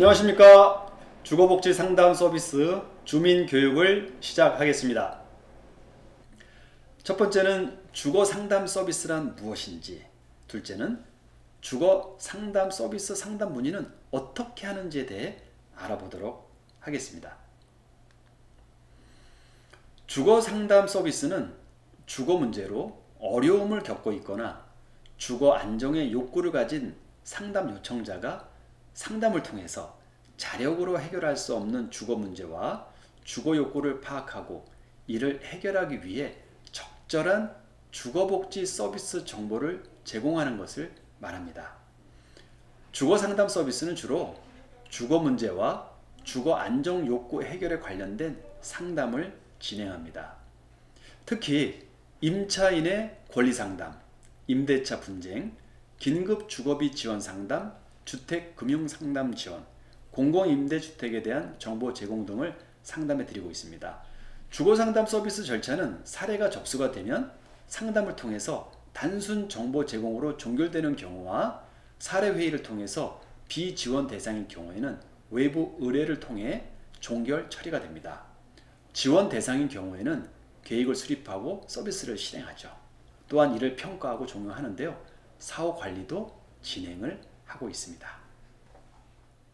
안녕하십니까. 주거복지 상담 서비스 주민교육을 시작하겠습니다. 첫 번째는 주거상담 서비스란 무엇인지, 둘째는 주거상담 서비스 상담 문의는 어떻게 하는지에 대해 알아보도록 하겠습니다. 주거상담 서비스는 주거 문제로 어려움을 겪고 있거나 주거 안정의 욕구를 가진 상담 요청자가 상담을 통해서 자력으로 해결할 수 없는 주거 문제와 주거 욕구를 파악하고 이를 해결하기 위해 적절한 주거복지 서비스 정보를 제공하는 것을 말합니다. 주거상담 서비스는 주로 주거 문제와 주거 안정 욕구 해결에 관련된 상담을 진행합니다. 특히 임차인의 권리상담, 임대차 분쟁, 긴급 주거비 지원 상담, 주택금융상담 지원, 공공임대주택에 대한 정보 제공 등을 상담해 드리고 있습니다. 주거상담 서비스 절차는 사례가 접수가 되면 상담을 통해서 단순 정보 제공으로 종결되는 경우와 사례회의를 통해서 비지원 대상인 경우에는 외부 의뢰를 통해 종결 처리가 됩니다. 지원 대상인 경우에는 계획을 수립하고 서비스를 실행하죠. 또한 이를 평가하고 종용하는데요. 사후 관리도 진행을 하고 있습니다.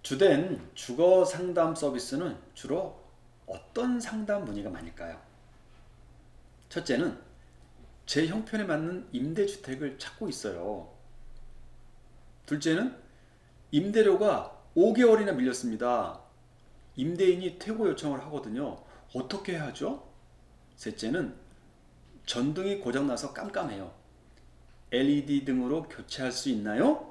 주된 주거 상담 서비스는 주로 어떤 상담 문의가 많을까요? 첫째는 제 형편에 맞는 임대주택을 찾고 있어요. 둘째는 임대료가 5개월이나 밀렸습니다. 임대인이 퇴고 요청을 하거든요. 어떻게 해야 하죠? 셋째는 전등이 고장나서 깜깜해요. LED 등으로 교체할 수 있나요?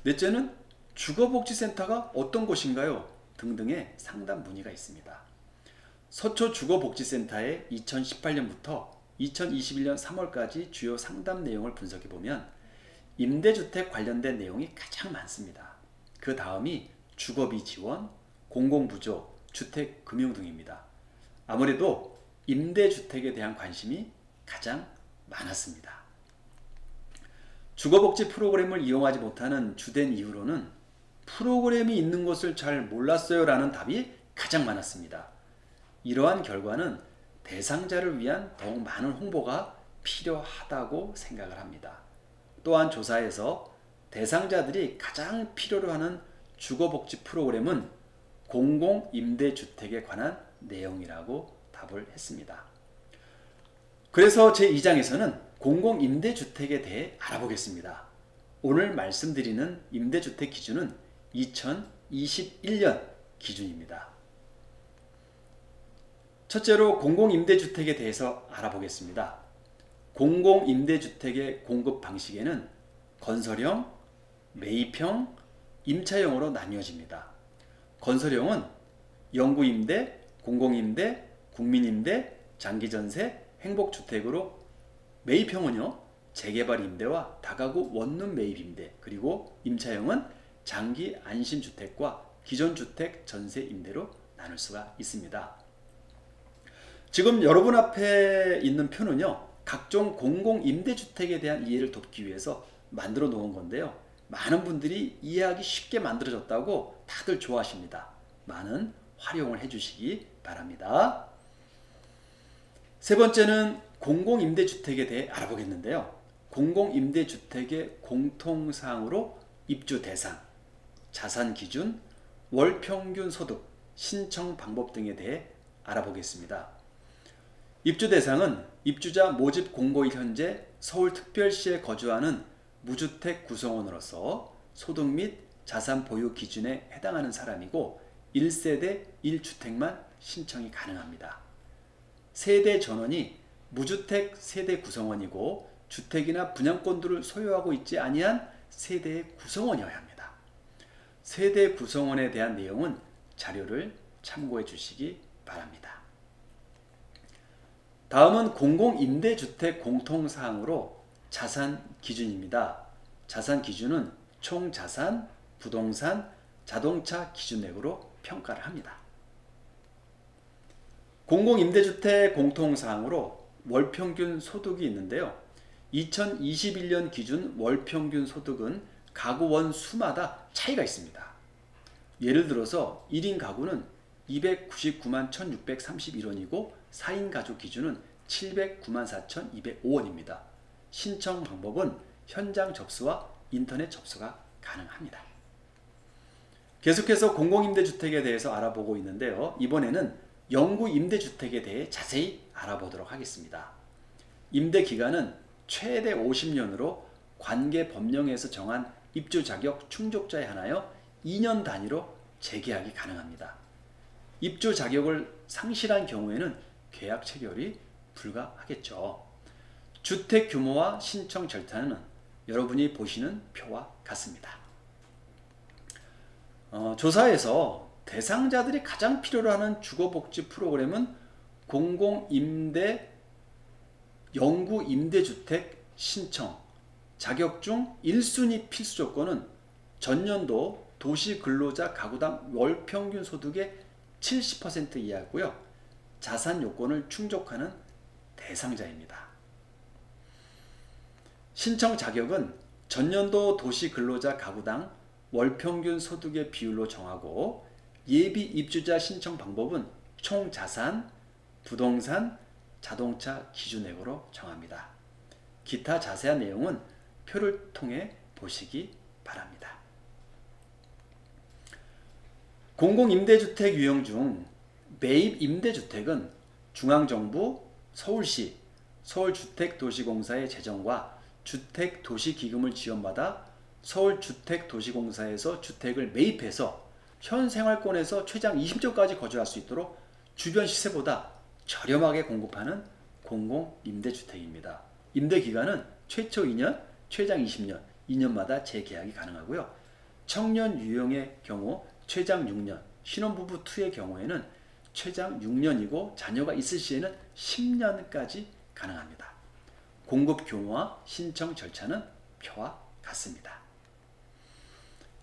넷째는 주거복지센터가 어떤 곳인가요? 등등의 상담 문의가 있습니다. 서초주거복지센터의 2018년부터 2021년 3월까지 주요 상담 내용을 분석해보면 임대주택 관련된 내용이 가장 많습니다. 그 다음이 주거비 지원, 공공부조, 주택금융 등입니다. 아무래도 임대주택에 대한 관심이 가장 많았습니다. 주거복지 프로그램을 이용하지 못하는 주된 이유로는 프로그램이 있는 것을 잘 몰랐어요 라는 답이 가장 많았습니다. 이러한 결과는 대상자를 위한 더욱 많은 홍보가 필요하다고 생각을 합니다. 또한 조사에서 대상자들이 가장 필요로 하는 주거복지 프로그램은 공공임대주택에 관한 내용이라고 답을 했습니다. 그래서 제2장에서는 공공임대주택에 대해 알아보겠습니다. 오늘 말씀드리는 임대주택 기준은 2021년 기준입니다. 첫째로 공공임대주택에 대해서 알아보겠습니다. 공공임대주택의 공급 방식에는 건설형, 매입형, 임차형으로 나뉘어집니다. 건설형은 영구임대, 공공임대, 국민임대, 장기전세, 행복주택으로, 매입형은요 재개발 임대와 다가구 원룸 매입 임대, 그리고 임차형은 장기 안심주택과 기존주택 전세 임대로 나눌 수가 있습니다. 지금 여러분 앞에 있는 표는요 각종 공공임대주택에 대한 이해를 돕기 위해서 만들어 놓은 건데요, 많은 분들이 이해하기 쉽게 만들어졌다고 다들 좋아하십니다. 많은 활용을 해주시기 바랍니다. 세 번째는 공공임대주택에 대해 알아보겠는데요. 공공임대주택의 공통사항으로 입주 대상, 자산 기준, 월평균 소득, 신청 방법 등에 대해 알아보겠습니다. 입주 대상은 입주자 모집 공고일 현재 서울특별시에 거주하는 무주택 구성원으로서 소득 및 자산 보유 기준에 해당하는 사람이고 1세대 1주택만 신청이 가능합니다. 세대 전원이 무주택 세대 구성원이고 주택이나 분양권들을 소유하고 있지 아니한 세대의 구성원이어야 합니다. 세대 구성원에 대한 내용은 자료를 참고해 주시기 바랍니다. 다음은 공공임대주택 공통사항으로 자산 기준입니다. 자산 기준은 총자산, 부동산, 자동차 기준액으로 평가를 합니다. 공공임대주택 공통사항으로 월평균 소득이 있는데요. 2021년 기준 월평균 소득은 가구원 수마다 차이가 있습니다. 예를 들어서 1인 가구는 299만 1631원이고 4인 가족 기준은 709만 4205원입니다. 신청 방법은 현장 접수와 인터넷 접수가 가능합니다. 계속해서 공공임대주택에 대해서 알아보고 있는데요. 이번에는 영구임대주택에 대해 자세히 알아보도록 하겠습니다. 임대기간은 최대 50년으로 관계법령에서 정한 입주자격 충족자에 한하여 2년 단위로 재계약이 가능합니다. 입주자격을 상실한 경우에는 계약 체결이 불가하겠죠. 주택 규모와 신청 절차는 여러분이 보시는 표와 같습니다. 조사에서 대상자들이 가장 필요로 하는 주거복지 프로그램은 공공임대, 영구임대주택 신청, 자격 중 1순위 필수 조건은 전년도 도시근로자 가구당 월평균 소득의 70% 이하고요. 자산 요건을 충족하는 대상자입니다. 신청 자격은 전년도 도시근로자 가구당 월평균 소득의 비율로 정하고 예비 입주자 신청 방법은 총자산, 부동산, 자동차 기준액으로 정합니다. 기타 자세한 내용은 표를 통해 보시기 바랍니다. 공공임대주택 유형 중 매입임대주택은 중앙정부, 서울시, 서울주택도시공사의 재정과 주택도시기금을 지원받아 서울주택도시공사에서 주택을 매입해서 현 생활권에서 최장 20년까지 거주할 수 있도록 주변 시세보다 저렴하게 공급하는 공공임대주택입니다. 임대기간은 최초 2년, 최장 20년, 2년마다 재계약이 가능하고요. 청년 유형의 경우 최장 6년, 신혼부부 2의 경우에는 최장 6년이고 자녀가 있을 시에는 10년까지 가능합니다. 공급 규모와 신청 절차는 표와 같습니다.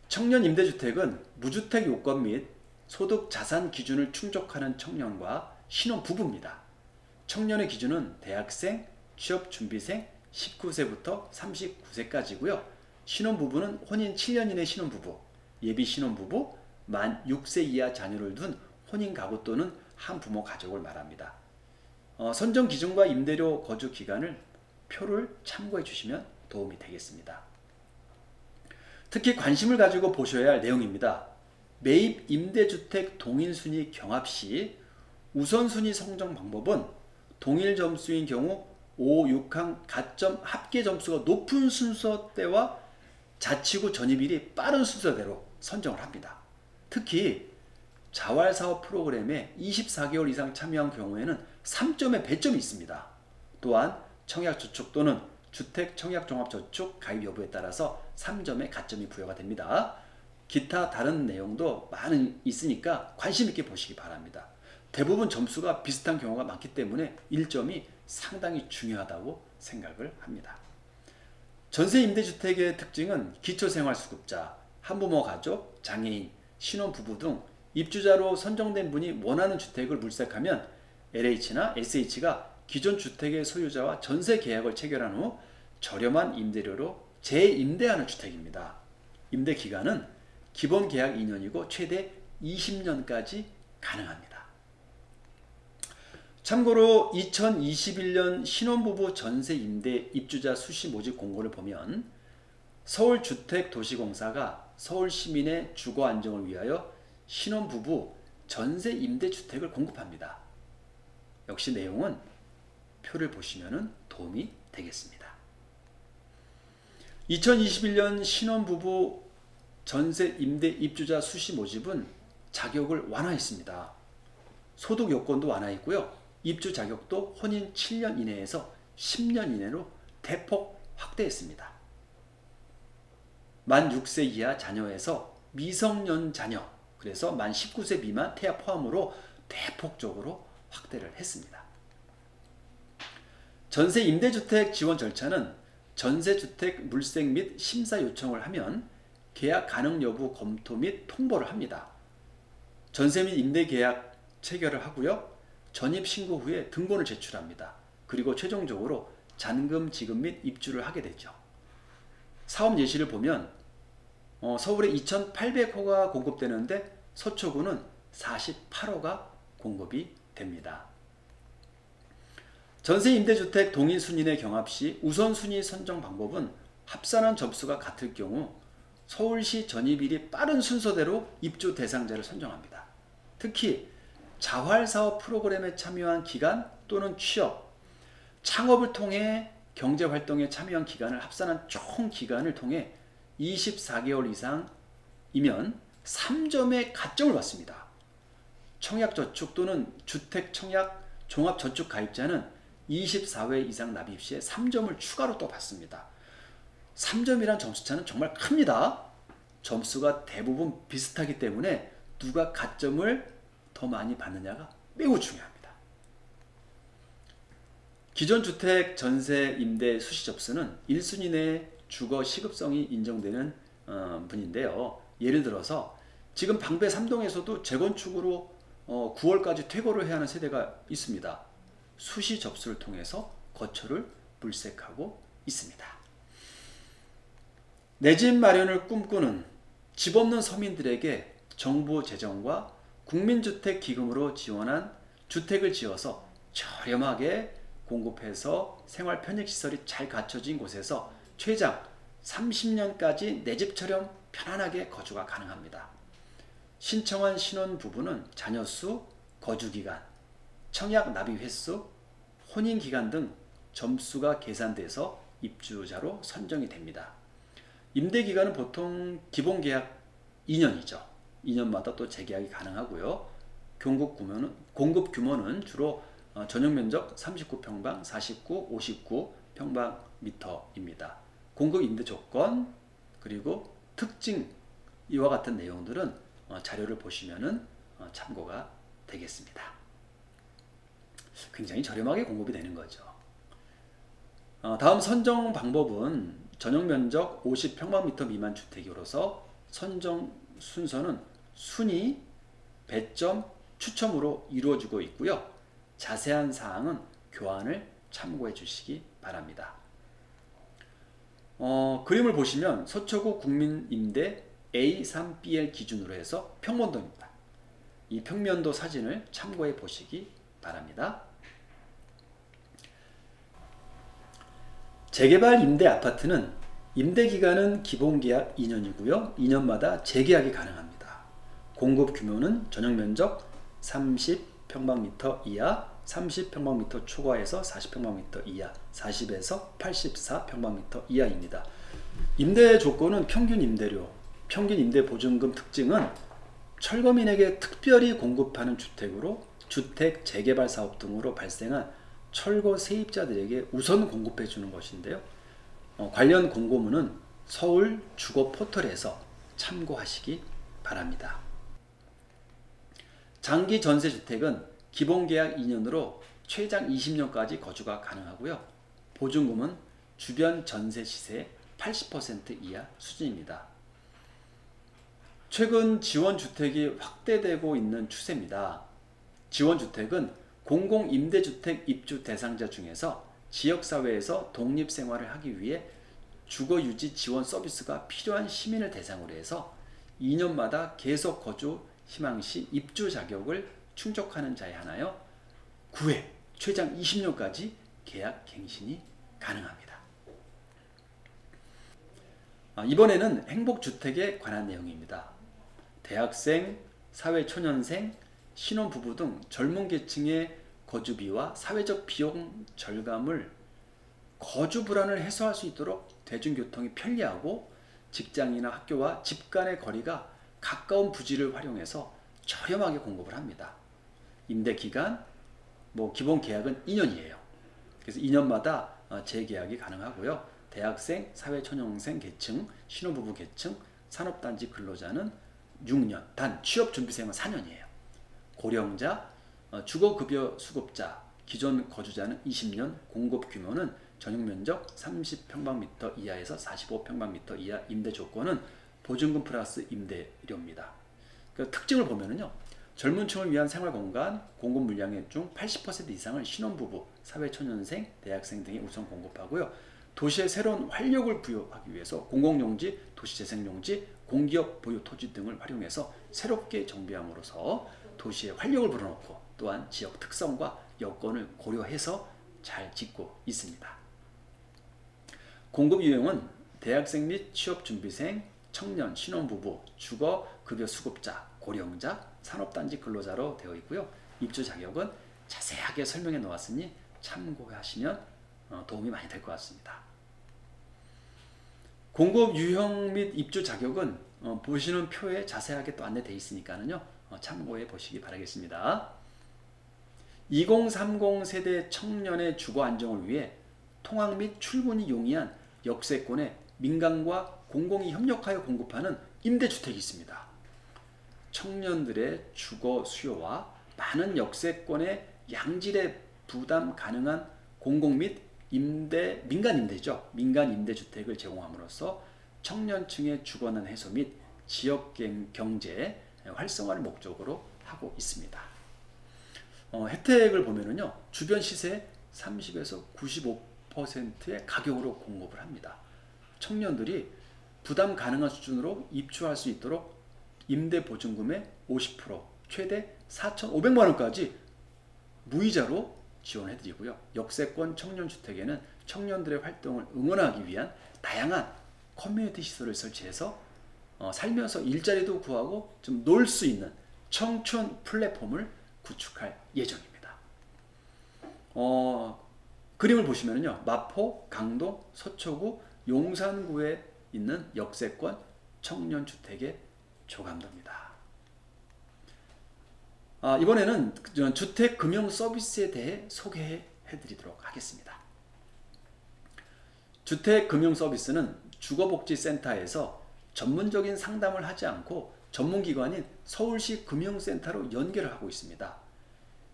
청년 임대주택은 무주택 요건 및 소득 자산 기준을 충족하는 청년과 신혼부부입니다. 청년의 기준은 대학생, 취업준비생, 19세부터 39세까지고요. 신혼부부는 혼인 7년 이내 신혼부부, 예비 신혼부부, 만 6세 이하 자녀를 둔 혼인 가구 또는 한 부모 가족을 말합니다. 선정 기준과 임대료 거주 기간을 표를 참고해 주시면 도움이 되겠습니다. 특히 관심을 가지고 보셔야 할 내용입니다. 매입 임대주택 동일순위 경합 시 우선순위 선정 방법은 동일 점수인 경우 5, 6항 가점 합계 점수가 높은 순서대와 자치구 전입일이 빠른 순서대로 선정을 합니다. 특히 자활사업 프로그램에 24개월 이상 참여한 경우에는 3점의 배점이 있습니다. 또한 청약저축 또는 주택청약종합저축 가입 여부에 따라서 3점의 가점이 부여가 됩니다. 기타 다른 내용도 많이 있으니까 관심 있게 보시기 바랍니다. 대부분 점수가 비슷한 경우가 많기 때문에 1점이 상당히 중요하다고 생각을 합니다. 전세임대주택의 특징은 기초생활수급자, 한부모 가족, 장애인, 신혼부부 등 입주자로 선정된 분이 원하는 주택을 물색하면 LH나 SH가 기존 주택의 소유자와 전세 계약을 체결한 후 저렴한 임대료로 재임대하는 주택입니다. 임대 기간은 기본 계약 2년이고 최대 20년까지 가능합니다. 참고로 2021년 신혼부부 전세 임대 입주자 수시 모집 공고를 보면 서울주택도시공사가 서울시민의 주거 안정을 위하여 신혼부부 전세 임대주택을 공급합니다. 역시 내용은 표를 보시면 도움이 되겠습니다. 2021년 신혼부부 전세 임대 입주자 수시 모집은 자격을 완화했습니다. 소득 요건도 완화했고요. 입주 자격도 혼인 7년 이내에서 10년 이내로 대폭 확대했습니다. 만 6세 이하 자녀에서 미성년 자녀, 그래서 만 19세 미만 태아 포함으로 대폭적으로 확대를 했습니다. 전세 임대주택 지원 절차는 전세주택 물색 및 심사 요청을 하면 계약 가능 여부 검토 및 통보를 합니다. 전세 및 임대 계약 체결을 하고요. 전입 신고 후에 등본을 제출합니다. 그리고 최종적으로 잔금 지급 및 입주를 하게 되죠. 사업 예시를 보면 서울에 2,800호가 공급되는데 서초구는 48호가 공급이 됩니다. 전세 임대주택 동일 순위의 경합 시 우선순위 선정 방법은 합산한 점수가 같을 경우 서울시 전입일이 빠른 순서대로 입주 대상자를 선정합니다. 특히 자활사업 프로그램에 참여한 기간 또는 취업, 창업을 통해 경제활동에 참여한 기간을 합산한 총 기간을 통해 24개월 이상이면 3점의 가점을 받습니다. 청약저축 또는 주택청약 종합저축 가입자는 24회 이상 납입 시에 3점을 추가로 또 받습니다. 3점이란 점수차는 정말 큽니다. 점수가 대부분 비슷하기 때문에 누가 가점을 더 많이 받느냐가 매우 중요합니다. 기존 주택 전세 임대 수시 접수는 1순위 내 주거 시급성이 인정되는 분인데요. 예를 들어서 지금 방배 3동에서도 재건축으로 9월까지 퇴거를 해야 하는 세대가 있습니다. 수시 접수를 통해서 거처를 물색하고 있습니다. 내 집 마련을 꿈꾸는 집 없는 서민들에게 정부 재정과 국민주택기금으로 지원한 주택을 지어서 저렴하게 공급해서 생활 편익시설이 잘 갖춰진 곳에서 최장 30년까지 내 집처럼 편안하게 거주가 가능합니다. 신청한 신혼부부는 자녀수, 거주기간, 청약 납입 횟수, 혼인기간 등 점수가 계산돼서 입주자로 선정이 됩니다. 임대기간은 보통 기본계약 2년이죠. 2년마다 또 재계약이 가능하고요. 공급 규모는 주로 전용면적 39평방, 49, 59평방미터입니다. 공급 임대 조건 그리고 특징 이와 같은 내용들은 자료를 보시면 참고가 되겠습니다. 굉장히 저렴하게 공급이 되는 거죠. 다음 선정 방법은 전용면적 50평방미터 미만 주택으로서 선정 순서는 순위, 배점, 추첨으로 이루어지고 있고요. 자세한 사항은 교환을 참고해 주시기 바랍니다. 그림을 보시면 서초구 국민임대 A3BL 기준으로 해서 평면도입니다. 이 평면도 사진을 참고해 보시기 바랍니다. 재개발 임대 아파트는 임대기간은 기본계약 2년이고요. 2년마다 재계약이 가능합니다. 공급 규모는 전용면적 30평방미터 이하, 30평방미터 초과해서 40평방미터 이하, 40에서 84평방미터 이하입니다. 임대 조건은 평균 임대료, 평균 임대 보증금 특징은 철거민에게 특별히 공급하는 주택으로 주택 재개발 사업 등으로 발생한 철거 세입자들에게 우선 공급해 주는 것인데요. 관련 공고문은 서울 주거 포털에서 참고하시기 바랍니다. 장기 전세 주택은 기본계약 2년으로 최장 20년까지 거주가 가능하고요. 보증금은 주변 전세 시세의 80% 이하 수준입니다. 최근 지원주택이 확대되고 있는 추세입니다. 지원주택은 공공임대주택 입주 대상자 중에서 지역사회에서 독립생활을 하기 위해 주거유지 지원 서비스가 필요한 시민을 대상으로 해서 2년마다 계속 거주 희망시 입주 자격을 충족하는 자에 한하여 9회 최장 20년까지 계약 갱신이 가능합니다. 이번에는 행복주택에 관한 내용입니다. 대학생, 사회초년생, 신혼부부 등 젊은 계층의 거주비와 사회적 비용 절감을 거주 불안을 해소할 수 있도록 대중교통이 편리하고 직장이나 학교와 집 간의 거리가 가까운 부지를 활용해서 저렴하게 공급을 합니다. 임대기간, 기본 계약은 2년이에요. 그래서 2년마다 재계약이 가능하고요. 대학생, 사회초년생 계층, 신혼부부 계층, 산업단지 근로자는 6년, 단 취업준비생은 4년이에요. 고령자, 주거급여 수급자, 기존 거주자는 20년, 공급 규모는 전용면적 30평방미터 이하에서 45평방미터 이하, 임대 조건은 보증금 플러스 임대료입니다. 그 특징을 보면은요, 젊은 층을 위한 생활공간 공급 물량의 중 80% 이상을 신혼부부, 사회초년생, 대학생 등이 우선 공급하고요. 도시에 새로운 활력을 부여하기 위해서 공공용지, 도시재생용지, 공기업 보유 토지 등을 활용해서 새롭게 정비함으로써 도시에 활력을 불어넣고 또한 지역 특성과 여건을 고려해서 잘 짓고 있습니다. 공급 유형은 대학생 및 취업준비생, 청년, 신혼부부, 주거, 급여 수급자, 고령자, 산업단지 근로자로 되어 있고요. 입주 자격은 자세하게 설명해 놓았으니 참고하시면 도움이 많이 될 것 같습니다. 공급 유형 및 입주 자격은 보시는 표에 자세하게 또 안내되어 있으니까요. 참고해 보시기 바라겠습니다. 2030 세대 청년의 주거 안정을 위해 통학 및 출근이 용이한 역세권에 민간과 공공이 협력하여 공급하는 임대주택이 있습니다. 청년들의 주거 수요와 많은 역세권의 양질의 부담 가능한 공공 및 민간 임대죠. 민간 임대주택을 제공함으로써 청년층의 주거난 해소 및 지역 경제 활성화를 목적으로 하고 있습니다. 혜택을 보면은요, 주변 시세 30에서 95%의 가격으로 공급을 합니다. 청년들이 부담 가능한 수준으로 입주할 수 있도록 임대 보증금의 50%, 최대 4,500만원까지 무이자로 지원해드리고요. 역세권 청년주택에는 청년들의 활동을 응원하기 위한 다양한 커뮤니티 시설을 설치해서 살면서 일자리도 구하고 좀 놀 수 있는 청춘 플랫폼을 구축할 예정입니다. 그림을 보시면요, 마포, 강동, 서초구, 용산구에 있는 역세권 청년주택의 조감도입니다. 이번에는 주택금융 서비스에 대해 소개해 드리도록 하겠습니다. 주택금융 서비스는 주거복지센터에서 전문적인 상담을 하지 않고 전문기관인 서울시 금융센터로 연결을 하고 있습니다.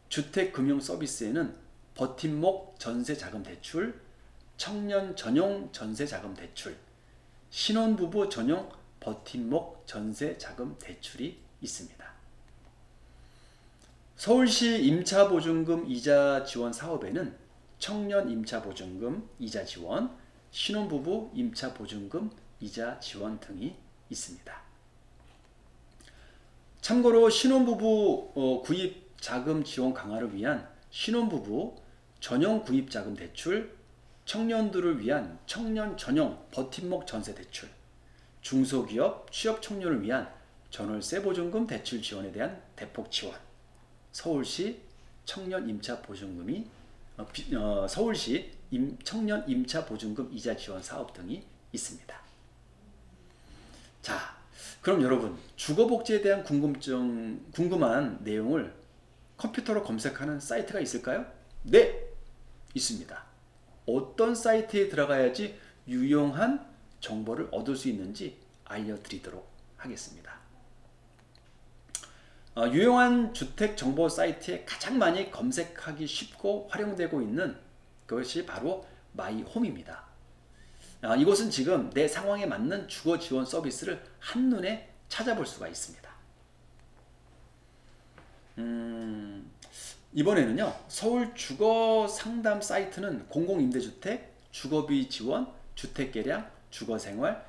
주택금융 서비스에는 버팀목 전세자금 대출, 청년 전용 전세자금 대출, 신혼부부 전용 버팀목 전세자금 대출이 있습니다. 서울시 임차보증금 이자 지원 사업에는 청년 임차보증금 이자 지원, 신혼부부 임차보증금 이자 지원 등이 있습니다. 참고로 신혼부부 구입 자금 지원 강화를 위한 신혼부부 전용 구입 자금 대출, 청년들을 위한 청년 전용 버팀목 전세 대출, 중소기업 취업 청년을 위한 전월세 보증금 대출 지원에 대한 대폭 지원, 서울시 청년 임차 보증금이 서울시 청년 임차 보증금 이자 지원 사업 등이 있습니다. 자, 그럼 여러분, 주거복지에 대한 궁금한 내용을 컴퓨터로 검색하는 사이트가 있을까요? 네, 있습니다. 어떤 사이트에 들어가야지 유용한 정보를 얻을 수 있는지 알려드리도록 하겠습니다. 유용한 주택 정보 사이트에 가장 많이 검색하기 쉽고 활용되고 있는 것이 바로 마이홈입니다. 이곳은 지금 내 상황에 맞는 주거 지원 서비스를 한눈에 찾아볼 수가 있습니다. 이번에는요, 서울 주거 상담 사이트는 공공임대주택, 주거비 지원, 주택개량, 주거생활,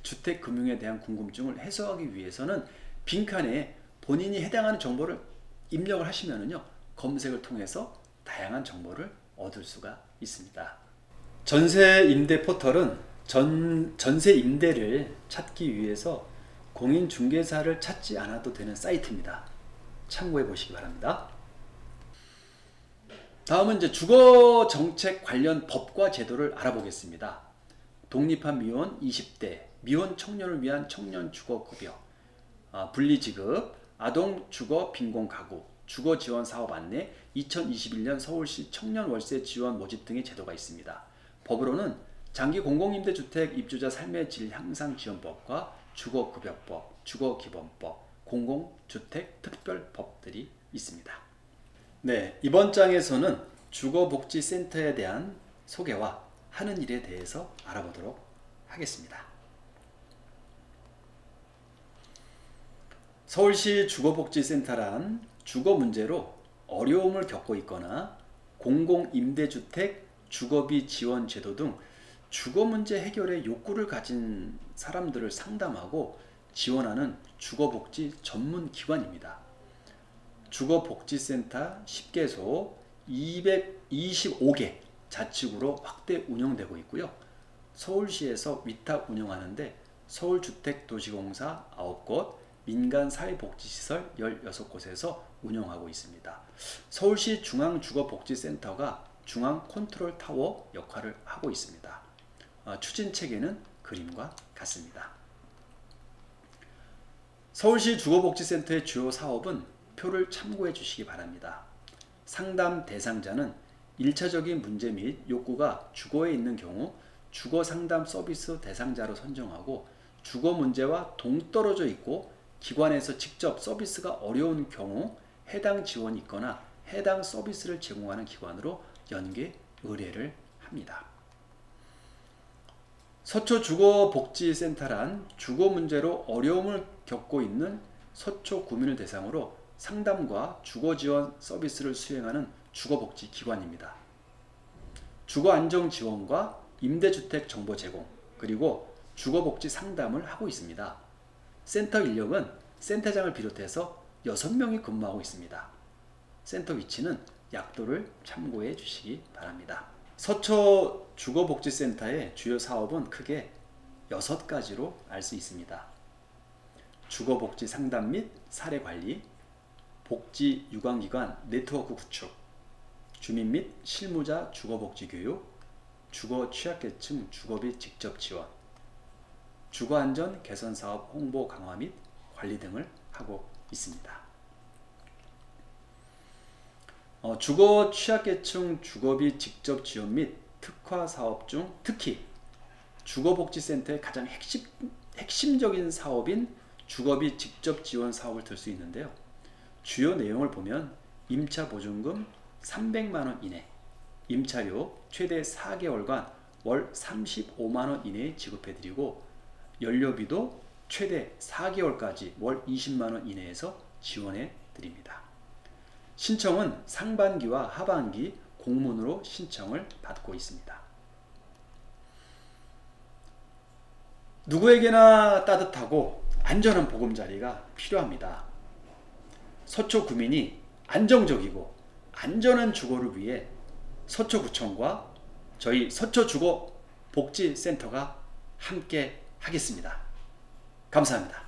주택금융에 대한 궁금증을 해소하기 위해서는 빈칸에 본인이 해당하는 정보를 입력을 하시면은요, 검색을 통해서 다양한 정보를 얻을 수가 있습니다. 전세 임대 포털은 전세 임대를 찾기 위해서 공인중개사를 찾지 않아도 되는 사이트입니다. 참고해 보시기 바랍니다. 다음은 이제 주거 정책 관련 법과 제도를 알아보겠습니다. 독립한 미혼 20대, 미혼 청년을 위한 청년 주거 급여, 분리지급, 아동 주거 빈곤 가구, 주거 지원 사업 안내, 2021년 서울시 청년 월세 지원 모집 등의 제도가 있습니다. 법으로는 장기 공공임대주택 입주자 삶의 질 향상 지원법과 주거급여법, 주거기본법, 공공주택특별법들이 있습니다. 네, 이번 장에서는 주거복지센터에 대한 소개와 하는 일에 대해서 알아보도록 하겠습니다. 서울시 주거복지센터란 주거 문제로 어려움을 겪고 있거나 공공임대주택 주거비 지원 제도 등 주거 문제 해결에 욕구를 가진 사람들을 상담하고 지원하는 주거복지 전문 기관입니다. 주거복지센터 10개소 225개 자치구로 확대 운영되고 있고요. 서울시에서 위탁 운영하는데 서울주택도시공사 9곳, 민간사회복지시설 16곳에서 운영하고 있습니다. 서울시 중앙주거복지센터가 중앙 컨트롤타워 역할을 하고 있습니다. 추진체계는 그림과 같습니다. 서울시 주거복지센터의 주요 사업은 표를 참고해 주시기 바랍니다. 상담 대상자는 1차적인 문제 및 욕구가 주거에 있는 경우 주거상담 서비스 대상자로 선정하고 주거 문제와 동떨어져 있고 기관에서 직접 서비스가 어려운 경우 해당 지원이 있거나 해당 서비스를 제공하는 기관으로 연계 의뢰를 합니다. 서초주거복지센터란 주거 문제로 어려움을 겪고 있는 서초 구민을 대상으로 상담과 주거지원 서비스를 수행하는 주거복지기관입니다. 주거안정지원과 임대주택 정보 제공, 그리고 주거복지 상담을 하고 있습니다. 센터 인력은 센터장을 비롯해서 6명이 근무하고 있습니다. 센터 위치는 약도를 참고해 주시기 바랍니다. 서초 주거복지센터의 주요 사업은 크게 6가지로 알 수 있습니다. 주거복지 상담 및 사례관리, 복지 유관기관 네트워크 구축, 주민 및 실무자 주거복지 교육, 주거 취약계층 주거비 직접 지원, 주거안전 개선사업 홍보 강화 및 관리 등을 하고 있습니다. 주거 취약계층 주거비 직접 지원 및 특화 사업 중 특히 주거복지센터의 가장 핵심적인 사업인 주거비 직접 지원 사업을 들 수 있는데요. 주요 내용을 보면 임차 보증금 300만원 이내, 임차료 최대 4개월간 월 35만원 이내에 지급해드리고 연료비도 최대 4개월까지 월 20만원 이내에서 지원해드립니다. 신청은 상반기와 하반기 공문으로 신청을 받고 있습니다. 누구에게나 따뜻하고 안전한 보금자리가 필요합니다. 서초 구민이 안정적이고 안전한 주거를 위해 서초구청과 저희 서초주거복지센터가 함께 하겠습니다. 감사합니다.